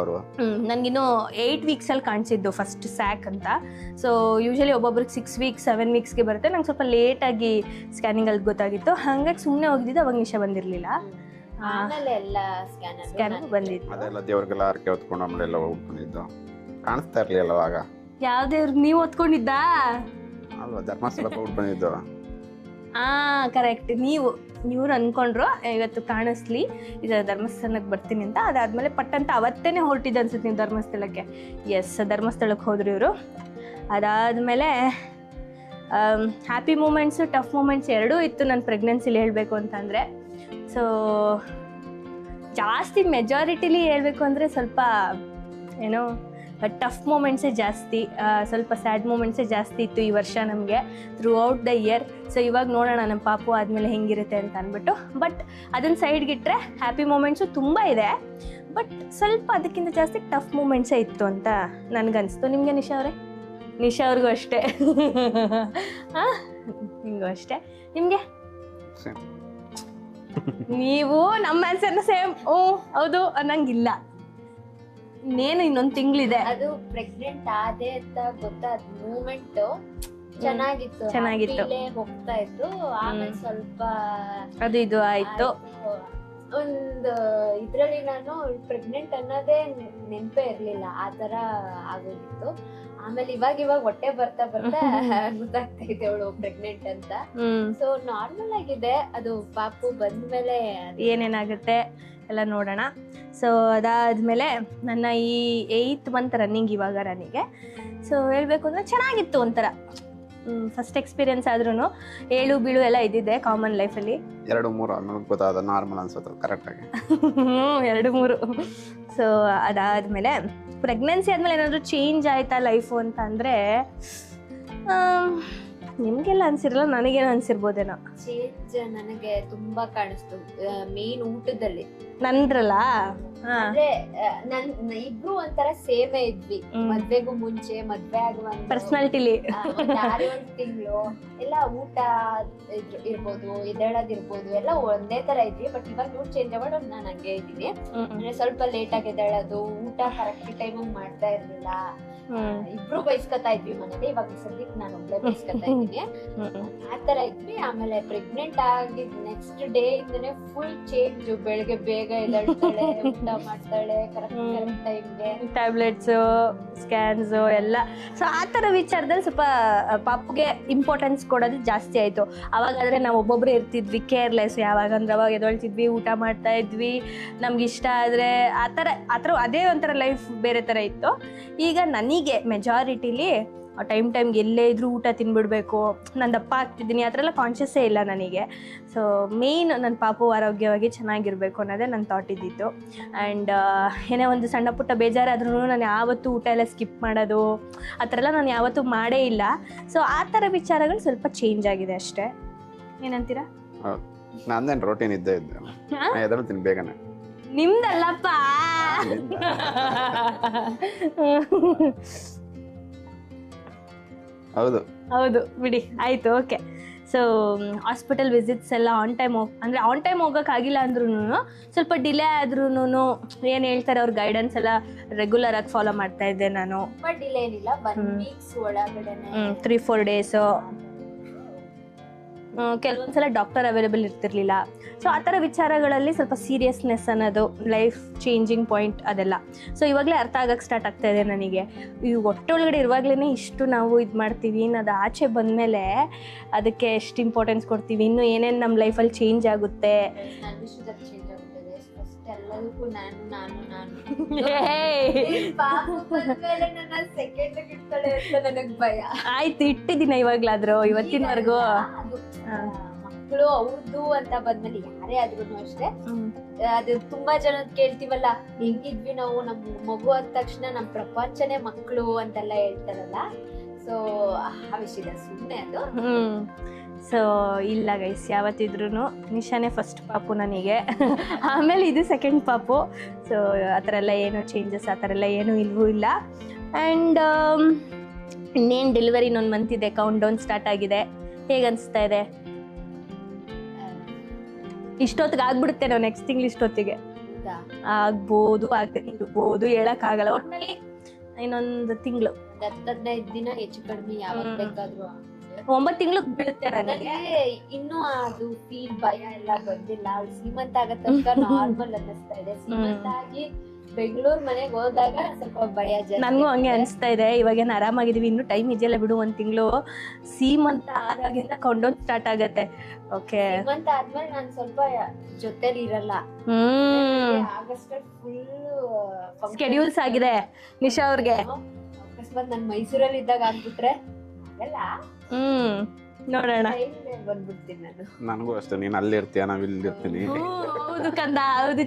ಅವರು? ನನಗಿನ್ನು 8 ವೀಕ್ಸಲ್ಲಿ ಕಾಣಿಸಿದ್ದು first sack ಅಂತ. So usually ಒಬ್ಬೊಬ್ರಿಗೆ 6 ವೀಕ್ಸ್ 7 ವೀಕ್ಸ್ಗೆ ಬರುತ್ತೆ. ನಂಗೆ ಸ್ವಲ್ಪ ಲೇಟಾಗಿ ಸ್ಕ್ಯಾನಿಂಗಲ್ಲಿ ಗೊತ್ತಾಗಿತ್ತು, ಹಾಗಾಗಿ ಸುಮ್ಮನೆ ಹೋಗಿದ್ದಿದ್ದು. ಅವಾಗ ನಿಶಾ ಬಂದಿರಲಿಲ್ಲ, ಸ್ಕ್ಯಾನ್ ಬಂದಿತ್ತು. ಅದೆಲ್ಲ ದೇವ್ರಿಗೆಲ್ಲ ಹರಕೆ ಹೊತ್ಕೊಂಡು ಆಮೇಲೆ ಎಲ್ಲ ಹೋಗ್ಕೊಂಡಿದ್ದು ಕಾಣಿಸ್ತಾ ಇರಲಿಲ್ಲ ಅವಾಗ. ಯಾವ್ದೇವ್ರು ನೀವು ಹೊತ್ಕೊಂಡಿದ್ದಾ ಅಲ್ವಾ? ಧರ್ಮಸ್ಥಳಕ್ಕೆ ಹೋಗಿ ಬಂದಿದ್ದು. ಕರೆಕ್ಟ್. ಇವ್ರು ಅನ್ಕೊಂಡ್ರು ಇವತ್ತು ಕಾಣಿಸ್ಲಿ, ಇದು ಧರ್ಮಸ್ಥಳಕ್ಕೆ ಬರ್ತೀನಿ ಅಂತ. ಅದಾದ್ಮೇಲೆ ಪಟ್ಟಂತ ಅವತ್ತೇನೆ ಹೊರಟಿದ್ದು ಅನ್ಸುತ್ತೆ ನೀವು ಧರ್ಮಸ್ಥಳಕ್ಕೆ. ಎಸ್, ಧರ್ಮಸ್ಥಳಕ್ಕೆ ಹೋದ್ರು ಇವರು. ಅದಾದಮೇಲೆ ಹ್ಯಾಪಿ ಮೂಮೆಂಟ್ಸು ಟಫ್ ಮೂಮೆಂಟ್ಸ್ ಎರಡೂ ಇತ್ತು ನನ್ನ ಪ್ರೆಗ್ನೆನ್ಸಿಲಿ ಹೇಳಬೇಕು ಅಂತಂದರೆ. ಸೊ ಜಾಸ್ತಿ ಮೆಜಾರಿಟಿಲಿ ಹೇಳಬೇಕು ಅಂದರೆ ಸ್ವಲ್ಪ ಏನೋ ಟಫ್ ಮೂಮೆಂಟ್ಸೇ ಜಾಸ್ತಿ, ಸ್ವಲ್ಪ ಸ್ಯಾಡ್ ಮೂಮೆಂಟ್ಸೇ ಜಾಸ್ತಿ ಇತ್ತು ಈ ವರ್ಷ ನಮಗೆ through out the year. So ಇವಾಗ ನೋಡೋಣ ನಮ್ಮ ಪಾಪು ಆದಮೇಲೆ ಹೆಂಗಿರುತ್ತೆ ಅಂತ ಅಂದ್ಬಿಟ್ಟು. ಬಟ್ ಅದನ್ನು ಸೈಡ್ಗಿಟ್ರೆ ಹ್ಯಾಪಿ ಮೂಮೆಂಟ್ಸು ತುಂಬ ಇದೆ, ಬಟ್ ಸ್ವಲ್ಪ ಅದಕ್ಕಿಂತ ಜಾಸ್ತಿ ಟಫ್ ಮೂಮೆಂಟ್ಸೇ ಇತ್ತು ಅಂತ ನನಗನ್ನಿಸ್ತು. ನಿಮಗೆ ನಿಶಾ ಅವರೇ? ನಿಶಾ ಅವ್ರಿಗೂ ಅಷ್ಟೇ? ನಿಮಗೂ ಅಷ್ಟೇ? ನಿಮಗೆ? ನೀವು ನಮ್ಮ ಆನ್ಸರ್ನ ಸೇಮ್ ಹೌದು ಅನ್ನಂಗಿಲ್ಲ. ಇನ್ನೇನು ಇನ್ನೊಂದು ತಿಂಗಳಿದೆ. ಅದು ಪ್ರೆಗ್ನೆಂಟ್ ಆದೆ ಅಂತ ಗೊತ್ತಾದ ಮೂಮೆಂಟ್ ಚೆನ್ನಾಗಿತ್ತು, ಹೋಗ್ತಾ ಇತ್ತು. ಆಮೇಲೆ ಸ್ವಲ್ಪ ಅದು ಇದು ಆಯ್ತು. ಒಂದು ಇದ್ರಲ್ಲಿ ನಾನು ಪ್ರೆಗ್ನೆಂಟ್ ಅನ್ನೋದೇ ನೆನಪೇ ಇರ್ಲಿಲ್ಲ, ಆ ತರ ಆಗೋಗಿತ್ತು. ಆಮೇಲೆ ಇವಾಗ ಹೊಟ್ಟೆ ಬರ್ತಾ ಗೊತ್ತಾಗ್ತಾ ಇದೆ ಅವಳು ಪ್ರೆಗ್ನೆಂಟ್ ಅಂತ. ಸೊ ನಾರ್ಮಲ್ ಆಗಿದೆ. ಅದು ಪಾಪು ಬಂದ್ಮೇಲೆ ಏನೇನಾಗುತ್ತೆ ಎಲ್ಲ ನೋಡೋಣ. ಸೊ ಅದಾದಮೇಲೆ ನನ್ನ ಈ 8th ಮಂತ್ ರನ್ನಿಂಗ್ ಇವಾಗ ನನಗೆ. ಸೊ ಹೇಳಬೇಕು ಅಂದರೆ ಚೆನ್ನಾಗಿತ್ತು ಒಂಥರ. ಫಸ್ಟ್ ಎಕ್ಸ್ಪೀರಿಯನ್ಸ್ ಆದ್ರೂ ಏಳು ಬೀಳು ಎಲ್ಲ ಇದ್ದಿದ್ದೆ ಕಾಮನ್ ಲೈಫಲ್ಲಿ. 2-3 ನನಗೆ ಗೊತ್ತಾದ ನಾರ್ಮಲ್ ಅನ್ಸುತ್ತೆ ಕರೆಕ್ಟಾಗಿ. 2-3. ಸೊ ಅದಾದಮೇಲೆ ಪ್ರೆಗ್ನೆನ್ಸಿ ಆದಮೇಲೆ ಏನಾದರೂ ಚೇಂಜ್ ಆಯಿತಾ ಲೈಫು ಅಂತ ಅಂದರೆ ನಿಮಗೆಲ್ಲ ಅನ್ಸಿರಲ್ಲ, ನನಗೇನು ಅನ್ಸಿರ್ಬೋದೇನೋ. ಚೇಂಜ್ ನನಗೆ ತುಂಬಾ ಕಾಣಿಸ್ತು ಮೇನ್ ಊಟದಲ್ಲಿ. ನಂದ್ರಲ್ಲ ಅಂದ್ರೆ ಇಬ್ರು ಒಂಥರ ಸೇಮೇ ಇದ್ವಿ ಮದ್ವೆಗೂ ಮುಂಚೆ, ಮದ್ವೆ ಆಗುವ ಪರ್ಸನಾಲಿಟಿಲಿ 6 ತಿಂಗಳು ಎಲ್ಲ ಊಟ ಇರ್ಬೋದು, ಎದ್ದೇಳೋದಿರ್ಬೋದು ಎಲ್ಲ ಒಂದೇ ತರ ಇದ್ವಿ. ಬಟ್ ಇವಾಗ ಊಟ ಚೇಂಜ್ ಮಾಡೋದು ನಾನು ಹಂಗೆ ಇದ್ದೀನಿ. ಅಂದ್ರೆ ಸ್ವಲ್ಪ ಲೇಟ್ ಆಗಿ ಎದ್ದೇಳೋದು, ಊಟ ಕರೆಕ್ಟ್ ಟೈಮಿಗೆ ಮಾಡ್ತಾ ಇರ್ಲಿಲ್ಲ. ಇಬ್ರು ಬೈಸ್ಕೊತಾ ಇದ್ವಿ ಮನೇಲಿ. ಇವಾಗ ಸದ್ಯಕ್ಕೆ ನಾನು ಒಬ್ಳೆ ಬೈಸ್ಕೊತಾ ಇದ್ದೀನಿ, ಆತರ ಇದ್ವಿ. ಆಮೇಲೆ ಪ್ರೆಗ್ನೆಂಟ್ ಆಗಿದ್ ನೆಕ್ಸ್ಟ್ ಡೇ ಇಂದನೇ ಫುಲ್ ಚೇಂಜ್. ಬೆಳಗ್ಗೆ ಬೇಗ ಎದ್ದೇಳ್ತಾಳೆ, ಊಟ ಮಾಡ್ತಾಳೆ ಕರೆಕ್ಟ್ ಟೈಮ್ಗೆ, ಟ್ಯಾಬ್ಲೆಟ್ಸ್ ಸ್ಕ್ಯಾನ್ಸ್ ಎಲ್ಲ. ಸೊ ಆ ಥರ ವಿಚಾರದಲ್ಲಿ ಸ್ವಲ್ಪ ಪಾಪುಗೆ ಇಂಪಾರ್ಟೆನ್ಸ್ ಕೊಡೋದು ಜಾಸ್ತಿ ಆಯಿತು. ಅವಾಗಾದರೆ ನಾವು ಒಬ್ಬೊಬ್ಬರೇ ಇರ್ತಿದ್ವಿ, ಕೇರ್ಲೆಸ್. ಯಾವಾಗಂದ್ರೆ ಅವಾಗ ಎದ್ದೇಳ್ತಿದ್ವಿ, ಊಟ ಮಾಡ್ತಾ ಇದ್ವಿ, ನಮ್ಗೆ ಇಷ್ಟ ಆದರೆ ಆ ಥರ ಅದೇ ಒಂಥರ ಲೈಫ್ ಬೇರೆ ಥರ ಇತ್ತು. ಈಗ ನನಗೆ ಮೆಜಾರಿಟಿಲಿ ಟೈಮ್ಗೆ ಎಲ್ಲೇ ಇದ್ರೂ ಊಟ ತಿನ್ಬಿಡ್ಬೇಕು, ನಾನು ದಪ್ಪ ಆಗ್ತಿದ್ದೀನಿ ಆ ಥರ ಎಲ್ಲ ಕಾನ್ಷಿಯಸ್ಸೇ ಇಲ್ಲ ನನಗೆ. ಸೊ ಮೇಯ್ನ್ ನನ್ನ ಪಾಪು ಆರೋಗ್ಯವಾಗಿ ಚೆನ್ನಾಗಿರಬೇಕು ಅನ್ನೋದೇ ನನ್ನ ಥಾಟ್ ಇದ್ದಿತ್ತು. ಆ್ಯಂಡ್ ಏನೇ ಒಂದು ಸಣ್ಣ ಪುಟ್ಟ ಬೇಜಾರಾದ್ರೂ ನಾನು ಯಾವತ್ತೂ ಊಟ ಎಲ್ಲ ಸ್ಕಿಪ್ ಮಾಡೋದು ಆ ಥರ ಎಲ್ಲ ನಾನು ಯಾವತ್ತೂ ಮಾಡೇ ಇಲ್ಲ. ಸೊ ಆ ಥರ ವಿಚಾರಗಳು ಸ್ವಲ್ಪ ಚೇಂಜ್ ಆಗಿದೆ ಅಷ್ಟೇ. ಏನಂತೀರಾ? ನಂದೇನು ರೋಟೀನ್ ಇದ್ದೇ ಎದ್ದೇಳ್ತೀನಿ ಬೇಗನೆ. ನಿಮ್ದಲ್ಲಪ್ಪ. ಹೌದು ಬಿಡಿ, ಆಯಿತು, ಓಕೆ. ಸೊ ಹಾಸ್ಪಿಟಲ್ ವಿಸಿಟ್ಸ್ ಎಲ್ಲ ಆನ್ ಟೈಮ್ ಹೋಗೋಕ್ಕಾಗಿಲ್ಲ ಅಂದ್ರೂ ಸ್ವಲ್ಪ ಡಿಲೇ ಆದ್ರೂ ಏನು ಹೇಳ್ತಾರೆ ಅವ್ರ ಗೈಡೆನ್ಸ್ ಎಲ್ಲ ರೆಗ್ಯುಲರ್ ಆಗಿ ಫಾಲೋ ಮಾಡ್ತಾ ಇದ್ದೆ ನಾನು. ಡಿಲೇ ಏನಿಲ್ಲ, 1 ವೀಕ್ಸ್ ಒಳಗಡೆ 3-4 ಡೇಸು. ಕೆಲವೊಂದ್ಸಲ ಡಾಕ್ಟರ್ ಅವೈಲೇಬಲ್ ಇರ್ತಿರ್ಲಿಲ್ಲ. ಸೊ ಆ ಥರ ವಿಚಾರಗಳಲ್ಲಿ ಸ್ವಲ್ಪ ಸೀರಿಯಸ್ನೆಸ್ ಅನ್ನೋದು ಲೈಫ್ ಚೇಂಜಿಂಗ್ ಪಾಯಿಂಟ್ ಅದೆಲ್ಲ. ಸೊ ಇವಾಗಲೇ ಅರ್ಥ ಆಗಕ್ಕೆ ಸ್ಟಾರ್ಟ್ ಆಗ್ತಾ ಇದೆ ನನಗೆ. ಈ ಹೊಟ್ಟೆ ಒಳಗಡೆ ಇರುವಾಗಲೇ ಇಷ್ಟು ನಾವು ಇದು ಮಾಡ್ತೀವಿ, ಅದು ಆಚೆ ಬಂದಮೇಲೆ ಅದಕ್ಕೆ ಎಷ್ಟು ಇಂಪಾರ್ಟೆನ್ಸ್ ಕೊಡ್ತೀವಿ, ಇನ್ನೂ ಏನೇನು ನಮ್ಮ ಲೈಫಲ್ಲಿ ಚೇಂಜ್ ಆಗುತ್ತೆ. ಎಲ್ಲದಕ್ಕೂ ನಾನು ನನಗ್ ಭಯ ಆಯ್ತು. ಇಟ್ಟಿದ್ದೀನ ಇವಾಗ್ಲಾದ್ರು ಇವತ್ತಿನವರೆಗೂ. ಮಕ್ಕಳು ಅವ್ರದ್ದು ಅಂತ ಬಂದ್ಮೇಲೆ ಯಾರೇ ಆದ್ರೂ ಅಷ್ಟೇ, ಅದು ತುಂಬಾ ಜನ ಕೇಳ್ತೀವಲ್ಲ, ಹೆಂಗಿದ್ವಿ ನಾವು, ನಮ್ ಮಗು ಅಂದ ತಕ್ಷಣ ನಮ್ ಪ್ರಪಂಚನೇ ಮಕ್ಕಳು ಅಂತೆಲ್ಲ ಹೇಳ್ತಾರಲ್ಲ. ಸೊ ಆ ವಿಷಯದ ಸುಮ್ಮನೆ ಅದು. ಸೊ ಇಲ್ಲ ಗೈಸ್, ಯಾವತ್ತಿದ್ರೂ ನಿಶಾನೇ ಫಸ್ಟ್ ಪಾಪು ನನಗೆ, ಆಮೇಲೆ ಇದು ಸೆಕೆಂಡ್ ಪಾಪು. ಸೊ ಆ ಥರ ಎಲ್ಲ ಏನೂ ಚೇಂಜಸ್ ಆ ಥರ ಎಲ್ಲ ಏನೂ ಇಲ್ವೂ ಇಲ್ಲ. ಆ್ಯಂಡ್ ಇನ್ನೇನು ಡೆಲಿವರಿ ಇನ್ನೊಂದು ಮಂತ್ ಇದೆ, ಕೌಂಟ್ ಡೌನ್ ಸ್ಟಾರ್ಟ್ ಆಗಿದೆ. ಹೇಗೆ ಅನಿಸ್ತಾ ಇದೆ? ಇಷ್ಟೊತ್ತಿಗೆ ಆಗ್ಬಿಡುತ್ತೆ ನಾವು ನೆಕ್ಸ್ಟ್ ತಿಂಗಳು ಇಷ್ಟೊತ್ತಿಗೆ. ಹೌದಾ? ಆಗ್ಬೋದು ಆಗ್ಬೋದು ಹೇಳಕ್ ಆಗಲ್ಲ. ಒಟ್ನಲ್ಲಿ ಇನ್ನೊಂದು ತಿಂಗಳು, 10-15 ದಿನ ಹೆಚ್ಚು ಕಡಿಮೆ ಯಾವಾಗ ಬೇಕಾದ್ರೂ. 9 ತಿಂಗಳು ಬೀಳುತ್ತೆ ನನಗೆ. ನನಗೆ ಇನ್ನೂ ಅದು ಫೀಲ್ ಭಯ ಎಲ್ಲ ಬಂದಿಲ್ಲ. ಅವ್ಳು ಸೀಮಂತ ಆಗೋ ತನಕ ನಾರ್ಮಲ್ ಅನ್ನಿಸ್ತಾ ಇದೆ. ಸೀಮಂತ ಆಗಿ ಬೆಂಗಳೂರು ಮನೆಗೆ ಹೋದಾಗ ಸ್ವಲ್ಪ ಭಯ ಜಾಸ್ತಿ. ನನ್ಗೂ ಹಂಗೆ ಅನಿಸ್ತಾ ಇದೆ. ಇವಾಗೇನು ಆರಾಮಾಗಿದೀವಿ, ಇನ್ನು ಟೈಮ್ ಇದೆಯಲ್ಲ ಬಿಡು, 1 ತಿಂಗಳು. ಸೀಮಂತ ಆದಾಗಿಂದ ಕೌಂಟೌನ್ ಸ್ಟಾರ್ಟ್ ಆಗತ್ತೆ. ಓಕೆ, ಸೀಮಂತ ಆದ್ಮೇಲೆ ನಾನು ಸ್ವಲ್ಪ ಜೊತೆಲಿ ಇರಲ್ಲ. ಆಗಸ್ಟ್ ಫುಲ್ ಸ್ಕೆಡ್ಯೂಲ್ಸ್ ಆಗಿದೆ ನಿಶಾ ಅವ್ರಿಗೆ. ಅಕಸ್ಮಾತ್ ನಾನು ಮೈಸೂರಲ್ಲಿ ಇದ್ದಾಗ ಆಗ್ಬಿಟ್ರೆ ಆಗಲ್ಲ. ನೋಡೋಣ, ಬಂದ್ಬಿಡ್ತೀನಿ ನಾನು. ನನಗೂ ಅಷ್ಟೇ, ನೀನು ಅಲ್ಲಿ ಇರ್ತೀಯ, ನಾವ್ ಇಲ್ಲಿ ಇರ್ತೀನಿ. ಹೌದು ಕಂದ, ಹೌದು